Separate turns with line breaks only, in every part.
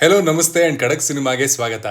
Hello ನಮಸ್ತೆ and ಖಡಕ್ ಸಿನಿಮಾಗೆ ಸ್ವಾಗತ.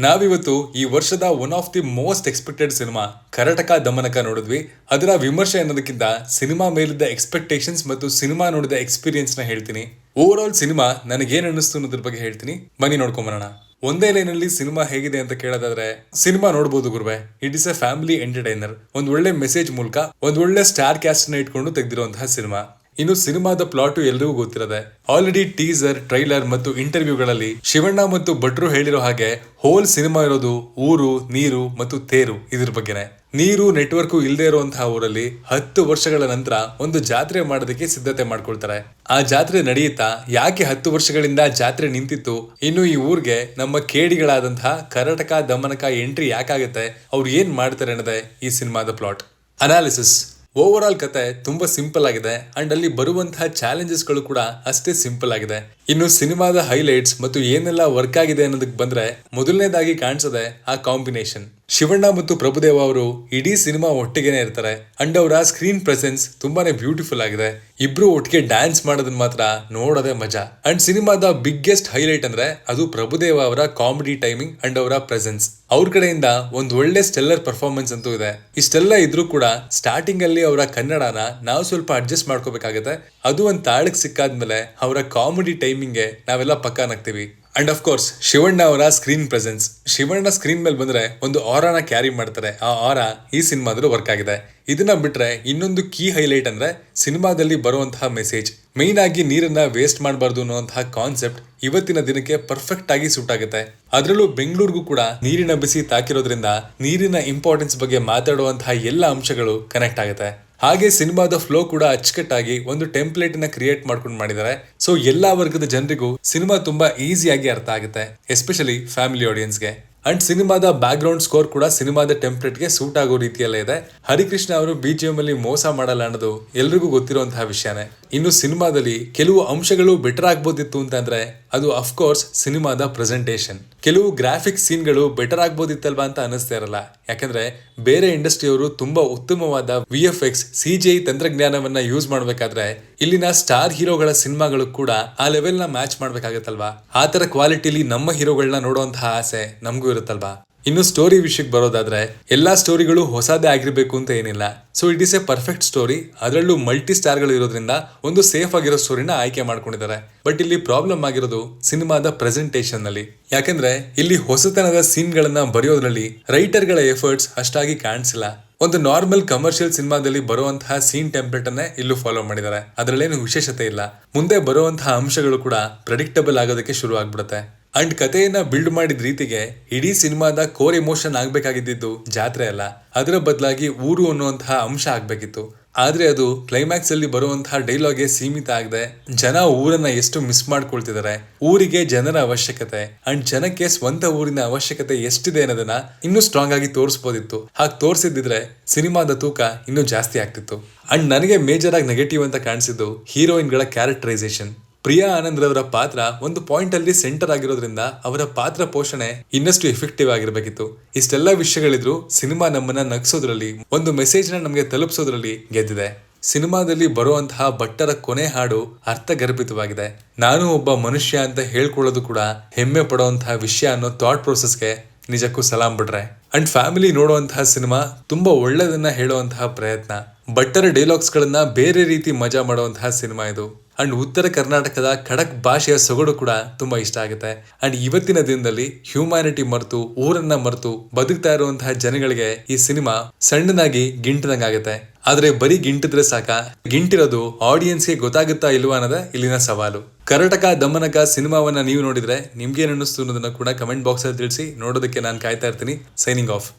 ನಾವಿವತ್ತು ಈ ವರ್ಷದ one of the most expected cinema Karataka Damanaka ನೋಡಿದ್ವಿ. ಅದರ ವಿಮರ್ಶೆ ಅನ್ನೋದಕ್ಕಿಂತ ಸಿನಿಮಾ ಮೇಲಿದ್ದ ಎಕ್ಸ್ಪೆಕ್ಟೇಷನ್ಸ್ ಮತ್ತು ಸಿನಿಮಾ ನೋಡಿದ ಎಕ್ಸ್ಪೀರಿಯನ್ಸ್ ನ ಹೇಳ್ತೀನಿ. ಓವರ್ ಆಲ್ ಸಿನಿಮಾ ನನಗೇನ್ ಅನ್ನಿಸ್ತು ಅನ್ನೋದ್ರ ಬಗ್ಗೆ ಹೇಳ್ತೀನಿ, ಬನ್ನಿ ನೋಡ್ಕೊಂಬರೋಣ. ಒಂದೇ ಲೈನಲ್ಲಿ ಸಿನಿಮಾ ಹೇಗಿದೆ ಅಂತ ಕೇಳೋದಾದ್ರೆ, ಸಿನಿಮಾ ನೋಡಬಹುದು ಗುರುವೆ. It is A family entertainer. ಒಂದ್ ಒಳ್ಳೆ ಮೆಸೇಜ್ ಮೂಲಕ ಒಂದ್ ಒಳ್ಳೆ ಸ್ಟಾರ್ ಕ್ಯಾಸ್ಟ್ ನ ಇಟ್ಕೊಂಡು ತೆಗೆದಿರುವಂತಹ ಸಿನಿಮಾ. ಇನ್ನು ಸಿನಿಮಾದ ಪ್ಲಾಟು ಎಲ್ರಿಗೂ ಗೊತ್ತಿರದೆ. ಆಲ್ರೆಡಿ ಟೀಸರ್, ಟ್ರೈಲರ್ ಮತ್ತು ಇಂಟರ್ವ್ಯೂಗಳಲ್ಲಿ ಶಿವಣ್ಣ ಮತ್ತು ಭಟ್ರು ಹೇಳಿರೋ ಹಾಗೆ ಹೋಲ್ ಸಿನಿಮಾ ಇರೋದು ಊರು, ನೀರು ಮತ್ತು ತೇರು ಇದ್ರ ಬಗ್ಗೆನೆ. ನೀರು ನೆಟ್ವರ್ಕ್ ಇಲ್ಲದೆ ಇರುವಂತಹ ಊರಲ್ಲಿ 10 ವರ್ಷಗಳ ನಂತರ ಒಂದು ಜಾತ್ರೆ ಮಾಡೋದಕ್ಕೆ ಸಿದ್ಧತೆ ಮಾಡ್ಕೊಳ್ತಾರೆ. ಆ ಜಾತ್ರೆ ನಡೆಯುತ್ತಾ ಯಾಕೆ 10 ವರ್ಷಗಳಿಂದ ಜಾತ್ರೆ ನಿಂತಿತ್ತು, ಇನ್ನು ಈ ಊರ್ಗೆ ನಮ್ಮ ಕೇಡಿಗಳಾದಂತಹ ಕರಟಕ ದಮನಕ ಎಂಟ್ರಿ ಯಾಕಾಗತ್ತೆ, ಅವ್ರು ಏನ್ ಮಾಡ್ತಾರೆ ಅನ್ನೋದೇ ಈ ಸಿನಿಮಾದ ಪ್ಲಾಟ್ ಅನಾಲಿಸಿಸ್. ಓವರ್ ಆಲ್ ಕತೆ ತುಂಬಾ ಸಿಂಪಲ್ ಆಗಿದೆ ಅಂಡ್ ಅಲ್ಲಿ ಬರುವಂತಹ ಚಾಲೆಂಜಸ್ ಗಳು ಕೂಡ ಅಷ್ಟೇ ಸಿಂಪಲ್ ಆಗಿದೆ. ಇನ್ನು ಸಿನಿಮಾದ ಹೈಲೈಟ್ಸ್ ಮತ್ತು ಏನೆಲ್ಲ ವರ್ಕ್ ಆಗಿದೆ ಅನ್ನೋದಕ್ಕೆ ಬಂದ್ರೆ, ಮೊದಲನೇದಾಗಿ ಕಾಣಿಸದೆ ಆ ಕಾಂಬಿನೇಷನ್. ಶಿವಣ್ಣ ಮತ್ತು ಪ್ರಭುದೇವ ಅವರು ಇಡೀ ಸಿನಿಮಾ ಒಟ್ಟಿಗೆನೆ ಇರ್ತಾರೆ ಅಂಡ್ ಅವರ ಸ್ಕ್ರೀನ್ ಪ್ರೆಸೆನ್ಸ್ ತುಂಬಾನೇ ಬ್ಯೂಟಿಫುಲ್ ಆಗಿದೆ. ಇಬ್ರು ಒಟ್ಟಿಗೆ ಡ್ಯಾನ್ಸ್ ಮಾಡೋದನ್ನ ಮಾತ್ರ ನೋಡೋದೇ ಮಜಾ. ಅಂಡ್ ಸಿನಿಮಾದ ಬಿಗ್ಗೆಸ್ಟ್ ಹೈಲೈಟ್ ಅಂದ್ರೆ ಅದು ಪ್ರಭುದೇವ ಅವರ ಕಾಮಿಡಿ ಟೈಮಿಂಗ್ ಅಂಡ್ ಅವರ ಪ್ರೆಸೆನ್ಸ್. ಅವ್ರ ಕಡೆಯಿಂದ ಒಂದು ಒಳ್ಳೆ ಸ್ಟೆಲ್ಲರ್ ಪರ್ಫಾರ್ಮೆನ್ಸ್ ಅಂತೂ ಇದೆ. ಇಷ್ಟೆಲ್ಲ ಇದ್ರೂ ಕೂಡ ಸ್ಟಾರ್ಟಿಂಗ್ ಅಲ್ಲಿ ಅವರ ಕನ್ನಡನ ನಾವು ಸ್ವಲ್ಪ ಅಡ್ಜಸ್ಟ್ ಮಾಡ್ಕೋಬೇಕಾಗತ್ತೆ. ಅದು ಒಂದು ತಾಳಕ್ ಸಿಕ್ಕಾದ್ಮೇಲೆ ಅವರ ಕಾಮಿಡಿ ಟೈಮಿಂಗ್ಗೆ ನಾವೆಲ್ಲ ಪಕ್ಕಾನಾಗ್ತೀವಿ. ಅಂಡ್ ಆಫ್ ಕೋರ್ಸ್ ಶಿವಣ್ಣ ಅವರ ಸ್ಕ್ರೀನ್ ಪ್ರೆಸೆನ್ಸ್. ಶಿವಣ್ಣ ಸ್ಕ್ರೀನ್ ಮೇಲೆ ಬಂದ್ರೆ ಒಂದು ಆರಾನ ಕ್ಯಾರಿ ಮಾಡ್ತಾರೆ. ಆ ಆರಾ ಈ ಸಿನಿಮಾದಲ್ಲಿ ವರ್ಕ್ ಆಗಿದೆ. ಇದನ್ನ ಬಿಟ್ರೆ ಇನ್ನೊಂದು ಕೀ ಹೈಲೈಟ್ ಅಂದ್ರೆ ಸಿನಿಮಾದಲ್ಲಿ ಬರುವಂತಹ ಮೆಸೇಜ್. ಮೈನ್ ಆಗಿ ನೀರನ್ನ ವೇಸ್ಟ್ ಮಾಡಬಾರ್ದು ಅನ್ನುವಂತಹ ಕಾನ್ಸೆಪ್ಟ್ ಇವತ್ತಿನ ದಿನಕ್ಕೆ ಪರ್ಫೆಕ್ಟ್ ಆಗಿ ಸೂಟ್ ಆಗುತ್ತೆ. ಅದರಲ್ಲೂ ಬೆಂಗಳೂರಿಗೂ ಕೂಡ ನೀರಿನ ಬಿಸಿ ತಾಕಿರೋದ್ರಿಂದ ನೀರಿನ ಇಂಪಾರ್ಟೆನ್ಸ್ ಬಗ್ಗೆ ಮಾತಾಡುವಂತಹ ಎಲ್ಲ ಅಂಶಗಳು ಕನೆಕ್ಟ್ ಆಗುತ್ತೆ. ಹಾಗೆ ಸಿನಿಮಾದ ಫ್ಲೋ ಕೂಡ ಅಚ್ಚುಕಟ್ಟಾಗಿ ಒಂದು ಟೆಂಪ್ಲೇಟ್ ನ ಕ್ರಿಯೇಟ್ ಮಾಡ್ಕೊಂಡು ಮಾಡಿದ್ದಾರೆ. ಸೊ ಎಲ್ಲಾ ವರ್ಗದ ಜನರಿಗೂ ಸಿನಿಮಾ ತುಂಬಾ ಈಸಿಯಾಗಿ ಅರ್ಥ ಆಗುತ್ತೆ, ಎಸ್ಪೆಷಲಿ ಫ್ಯಾಮಿಲಿ ಆಡಿಯನ್ಸ್ಗೆ. ಅಂಡ್ ಸಿನಿಮಾದ ಬ್ಯಾಕ್ ಗ್ರೌಂಡ್ ಸ್ಕೋರ್ ಕೂಡ ಸಿನಿಮಾದ ಟೆಂಪ್ಲೇಟ್ಗೆ ಸೂಟ್ ಆಗೋ ರೀತಿಯಲ್ಲೇ ಇದೆ. ಹರಿಕೃಷ್ಣ ಅವರು BGM ಅಲ್ಲಿ ಮೋಸ ಮಾಡಲ್ಲ ಅನ್ನೋದು ಎಲ್ರಿಗೂ ಗೊತ್ತಿರುವಂತಹ ವಿಷಯನೇ. ಇನ್ನು ಸಿನಿಮಾದಲ್ಲಿ ಕೆಲವು ಅಂಶಗಳು ಬೆಟರ್ ಆಗ್ಬೋದಿತ್ತು ಅಂತಂದ್ರೆ ಅದು ಅಫ್ಕೋರ್ಸ್ ಸಿನಿಮಾದ ಪ್ರೆಸೆಂಟೇಷನ್. ಕೆಲವು ಗ್ರಾಫಿಕ್ಸ್ ಸೀನ್ಗಳು ಬೆಟರ್ ಆಗ್ಬೋದಿತ್ತಲ್ವಾ ಅಂತ ಅನಿಸ್ತಾ ಇರಲ್ಲ. ಯಾಕಂದ್ರೆ ಬೇರೆ ಇಂಡಸ್ಟ್ರಿಯವರು ತುಂಬಾ ಉತ್ತಮವಾದ VFX CGI ತಂತ್ರಜ್ಞಾನವನ್ನ ಯೂಸ್ ಮಾಡ್ಬೇಕಾದ್ರೆ ಇಲ್ಲಿನ ಸ್ಟಾರ್ ಹೀರೋಗಳ ಸಿನಿಮಾಗಳು ಕೂಡ ಆ ಲೆವೆಲ್ ನ ಮ್ಯಾಚ್ ಮಾಡ್ಬೇಕಾಗತ್ತಲ್ವಾ. ಆ ತರ ಕ್ವಾಲಿಟಿಲಿ ನಮ್ಮ ಹೀರೋಗಳನ್ನ ನೋಡುವಂತಹ ಆಸೆ ನಮಗೂ ಇರುತ್ತಲ್ವಾ. ಇನ್ನು ಸ್ಟೋರಿ ವಿಷಯಕ್ಕೆ ಬರೋದಾದ್ರೆ ಎಲ್ಲಾ ಸ್ಟೋರಿಗಳು ಹೊಸದೇ ಆಗಿರ್ಬೇಕು ಅಂತ ಏನಿಲ್ಲ. So it is A perfect story. ಅದರಲ್ಲೂ ಮಲ್ಟಿ ಸ್ಟಾರ್ ಗಳು ಇರೋದ್ರಿಂದ ಒಂದು ಸೇಫ್ ಆಗಿರೋ ಸ್ಟೋರಿನ ಆಯ್ಕೆ ಮಾಡ್ಕೊಂಡಿದ್ದಾರೆ. ಬಟ್ ಇಲ್ಲಿ ಪ್ರಾಬ್ಲಮ್ ಆಗಿರೋದು ಸಿನಿಮಾದ ಪ್ರೆಸೆಂಟೇಷನ್ ನಲ್ಲಿ. ಯಾಕಂದ್ರೆ ಇಲ್ಲಿ ಹೊಸತನದ ಸೀನ್ ಗಳನ್ನ ಬರೆಯೋದ್ರಲ್ಲಿ ರೈಟರ್ ಗಳ ಎಫರ್ಟ್ಸ್ ಅಷ್ಟಾಗಿ ಕಾಣಿಸಿಲ್ಲ. ಒಂದು ನಾರ್ಮಲ್ ಕಮರ್ಷಿಯಲ್ ಸಿನಿಮಾದಲ್ಲಿ ಬರುವಂತಹ ಸೀನ್ ಟೆಂಪ್ಲೇಟ್ ಅನ್ನೇ ಇಲ್ಲೂ ಫಾಲೋ ಮಾಡಿದ್ದಾರೆ. ಅದರಲ್ಲೇನು ವಿಶೇಷತೆ ಇಲ್ಲ. ಮುಂದೆ ಬರುವಂತಹ ಅಂಶಗಳು ಕೂಡ ಪ್ರೆಡಿಕ್ಟಬಲ್ ಆಗೋದಕ್ಕೆ ಶುರು ಆಗ್ಬಿಡುತ್ತೆ. ಅಂಡ್ ಕಥೆಯನ್ನ ಬಿಲ್ಡ್ ಮಾಡಿದ ರೀತಿಗೆ ಇಡೀ ಸಿನಿಮಾದ ಕೋರ್ ಎಮೋಷನ್ ಆಗ್ಬೇಕಾಗಿದ್ದು ಜಾತ್ರೆ ಅಲ್ಲ, ಅದರ ಬದಲಾಗಿ ಊರು ಅನ್ನುವಂತಹ ಅಂಶ ಆಗ್ಬೇಕಿತ್ತು. ಆದ್ರೆ ಅದು ಕ್ಲೈಮ್ಯಾಕ್ಸ್ ಅಲ್ಲಿ ಬರುವಂತಹ ಡೈಲಾಗ್ಗೆ ಸೀಮಿತ ಆಗದೆ ಜನ ಊರನ್ನ ಎಷ್ಟು ಮಿಸ್ ಮಾಡ್ಕೊಳ್ತಿದ್ದಾರೆ, ಊರಿಗೆ ಜನರ ಅವಶ್ಯಕತೆ ಅಂಡ್ ಜನಕ್ಕೆ ಸ್ವಂತ ಊರಿನ ಅವಶ್ಯಕತೆ ಎಷ್ಟಿದೆ ಅನ್ನೋದನ್ನ ಇನ್ನೂ ಸ್ಟ್ರಾಂಗ್ ಆಗಿ ತೋರಿಸಬಹುದಿತ್ತು. ಹಾಗೆ ತೋರಿಸಿದ್ರೆ ಸಿನಿಮಾದ ತೂಕ ಇನ್ನೂ ಜಾಸ್ತಿ ಆಗ್ತಿತ್ತು. ಅಂಡ್ ನನಗೆ ಮೇಜರ್ ಆಗಿ ನೆಗೆಟಿವ್ ಅಂತ ಕಾಣಿಸಿದ್ದು ಹೀರೋಯಿನ್ ಗಳ ಕ್ಯಾರೆಕ್ಟರೈಸೇಷನ್. ಪ್ರಿಯಾ ಆನಂದ್ ರವರ ಪಾತ್ರ ಒಂದು ಪಾಯಿಂಟ್ ಅಲ್ಲಿ ಸೆಂಟರ್ ಆಗಿರೋದ್ರಿಂದ ಅವರ ಪಾತ್ರ ಪೋಷಣೆ ಇನ್ನಷ್ಟು ಎಫೆಕ್ಟಿವ್ ಆಗಿರ್ಬೇಕಿತ್ತು. ಇಷ್ಟೆಲ್ಲ ವಿಷಯಗಳಿದ್ರು ಸಿನಿಮಾ ನಮ್ಮನ್ನ ನಗಿಸೋದ್ರಲ್ಲಿ, ಒಂದು ಮೆಸೇಜ್ ನ ನಮಗೆ ತಲುಪಿಸೋದ್ರಲ್ಲಿ ಗೆದ್ದಿದೆ. ಸಿನಿಮಾದಲ್ಲಿ ಬರುವಂತಹ ಭಟ್ಟರ ಕೊನೆ ಹಾಡು ಅರ್ಥಗರ್ಭಿತವಾಗಿದೆ. ನಾನು ಒಬ್ಬ ಮನುಷ್ಯ ಅಂತ ಹೇಳ್ಕೊಳ್ಳೋದು ಕೂಡ ಹೆಮ್ಮೆ ಪಡುವಂತಹ ವಿಷಯ ಅನ್ನೋ ಥಾಟ್ ಪ್ರೋಸೆಸ್ಗೆ ನಿಜಕ್ಕೂ ಸಲಾಂ ಬಿಡ್ರೆ. ಅಂಡ್ ಫ್ಯಾಮಿಲಿ ನೋಡುವಂತಹ ಸಿನಿಮಾ ತುಂಬಾ ಒಳ್ಳೆದನ್ನ ಹೇಳುವಂತಹ ಪ್ರಯತ್ನ. ಭಟ್ಟರ ಡೈಲಾಗ್ಸ್ ಗಳನ್ನ ಬೇರೆ ರೀತಿ ಮಜಾ ಮಾಡುವಂತಹ ಸಿನಿಮಾ ಇದು. ಅಂಡ್ ಉತ್ತರ ಕರ್ನಾಟಕದ ಖಡಕ್ ಭಾಷೆಯ ಸೊಗಡು ಕೂಡ ತುಂಬಾ ಇಷ್ಟ ಆಗುತ್ತೆ. ಅಂಡ್ ಇವತ್ತಿನ ದಿನದಲ್ಲಿ ಹ್ಯೂಮ್ಯಾನಿಟಿ ಮರೆತು ಊರನ್ನ ಮರೆತು ಬದುಕ್ತಾ ಇರುವಂತಹ ಜನಗಳಿಗೆ ಈ ಸಿನಿಮಾ ಸಣ್ಣನಾಗಿ ಗಿಂಟದಂಗಾಗುತ್ತೆ. ಆದ್ರೆ ಬರೀ ಗಿಂಟಿದ್ರೆ ಸಾಕ, ಗಿಂಟಿರೋದು ಆಡಿಯನ್ಸ್ಗೆ ಗೊತ್ತಾಗುತ್ತಾ ಇಲ್ವಾ ಅನ್ನೋದೇ ಇಲ್ಲಿನ ಸವಾಲು. ಕರಟಕ ದಮನಕ ಸಿನಿಮಾವನ್ನ ನೀವು ನೋಡಿದ್ರೆ ನಿಮ್ಗೇನು ಅನ್ನಿಸ್ತು ಅನ್ನೋದನ್ನ ಕೂಡ ಕಮೆಂಟ್ ಬಾಕ್ಸ್ ಅಲ್ಲಿ ತಿಳಿಸಿ. ನೋಡೋದಕ್ಕೆ ನಾನು ಕಾಯ್ತಾ ಇರ್ತೀನಿ. Signing off.